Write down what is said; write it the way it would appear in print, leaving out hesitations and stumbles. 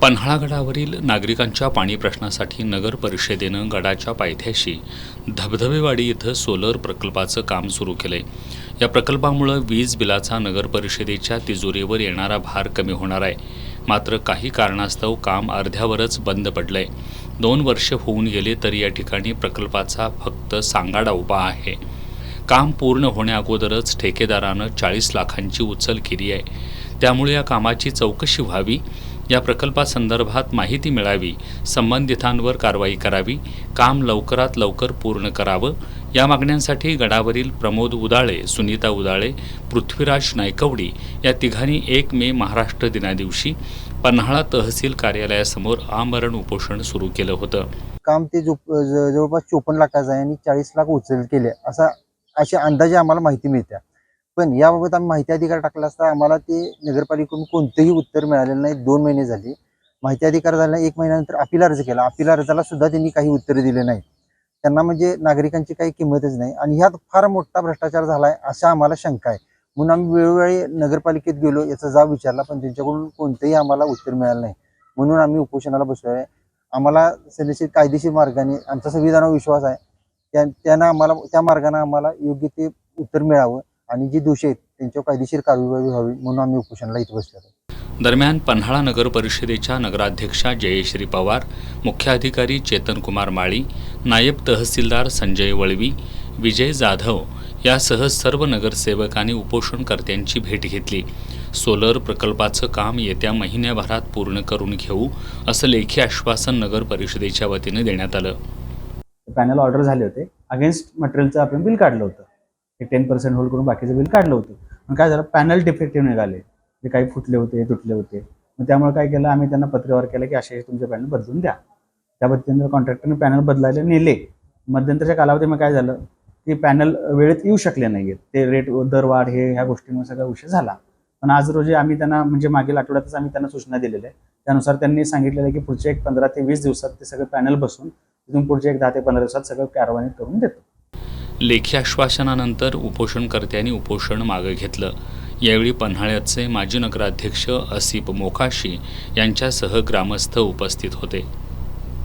पन्हाळा गडावरील नागरिकांच्या पाणी प्रश्नासाठी नगर परिषदेनं गडाच्या पायथ्याशी धबधबेवाडी इथं सोलर प्रकल्पाचं काम सुरू केलंय। या प्रकल्पामुळे वीज बिलाचा नगर परिषदेच्या तिजोरीवर येणारा भार कमी होणार आहे। मात्र काही कारणास्तव काम अर्ध्यावरच बंद पडलंय। 2 वर्ष होऊन गेले तरी या ठिकाणी प्रकल्पाचा फक्त सांगाडा उभा आहे। काम पूर्ण होण्याअगोदरच ठेकेदारानं 40 लाखांची उचल केली आहे। त्यामुळे या कामाची चौकशी व्हावी, या प्रकल्पासंदर्भात माहिती मिळावी, संबंधितांवर कारवाई करावी, काम लवकरात लवकर पूर्ण करावं, या मागण्यांसाठी गडावरील प्रमोद उदाळे, सुनीता उदाळे, पृथ्वीराज नायकवडी या तिघांनी 1 मे महाराष्ट्र दिनादिवशी पन्हाळा तहसील कार्यालयासमोर आमरण उपोषण सुरू केलं होतं। काम ते जवळपास 54 लाखाचं आहे आणि 40 लाख उचल केले अशा अंदाजे आम्हाला माहिती मिळते। पण याबाबत आम्ही माहिती अधिकार टाकला असता आम्हाला ते नगरपालिकेकडून कोणतेही उत्तर मिळालेलं नाही। 2 महिने झाले माहिती अधिकार झाला, 1 महिन्यानंतर अपील अर्ज केला, अपील अर्जाला सुद्धा त्यांनी काही उत्तर दिले नाही। त्यांना म्हणजे नागरिकांची काही किंमतच नाही आणि ह्यात फार मोठा भ्रष्टाचार झालाय असा आम्हाला शंका आहे। म्हणून आम्ही वेळोवेळी नगरपालिकेत गेलो, याचा जाब विचारला, पण त्यांच्याकडून कोणतेही आम्हाला उत्तर मिळालं नाही। म्हणून आम्ही उपोषणाला बसलो आहे। आम्हाला सल्लेशीर कायदेशीर मार्गाने आमचा संविधानावर विश्वास आहे, त्यांना आम्हाला त्या मार्गाने आम्हाला योग्य ते उत्तर मिळावं आणि जे दोषी आहेत त्यांच्यावर कायदेशीर कारवाई व्हावी म्हणून आम्ही उपोषणाला इथे बसलो। दरम्यान पन्हाळा नगर परिषदेच्या नगराध्यक्षा जयश्री पवार, मुख्य अधिकारी चेतन कुमार माळी, नायब तहसीलदार संजय वळवी, विजय जाधव यासह सर्व नगरसेवकांनी उपोषणकर्त्यांची भेट घेतली। सोलर प्रकल्पाचं काम येत्या महिन्याभरात पूर्ण करून घेऊ असं लेखी आश्वासन नगर परिषदेच्या वतीने देण्यात आलं। पॅनल ऑर्डर झाले होते, अगेन्स्ट मटेरियलचं आपण बिल काढलं होतं, 10% होल्ड करून बाकीचं बिल काढलं होतं। पण काय झालं, पॅनल डिफेक्टिव्ह निघाले, जे काही फुटले होते, तुटले होते। मग त्यामुळे काय केलं, आम्ही त्यांना पत्रव्यवहार केला की असे तुमचे पॅनल बदलून द्या। त्या पद्धतीने कॉन्ट्रॅक्टरने पॅनल बदलायला नेले। मध्यंतरच्या कालावधीमध्ये काय झालं की पॅनल वेळेत येऊ शकले नाहीत, ते रेट दरवाढ ह्या गोष्टींवर सगळा विषय झाला। पण आज रोजी आम्ही त्यांना म्हणजे मागील आठवड्यातच आम्ही त्यांना सूचना दिलेल्या आहे। त्यानुसार त्यांनी सांगितलेलं आहे की पुढचे 15 ते 20 दिवसात ते सगळे पॅनल बसून तिथून पुढचे 10 ते 15 दिवसात सगळं कारवाई करून देतो। लेखी आश्वासनानंतर उपोषणकर्त्यांनी उपोषण मागे घेतलं। यावेळी पन्हाळ्याचे माजी नगराध्यक्ष असिफ मोकाशी यांच्यासह ग्रामस्थ उपस्थित होते।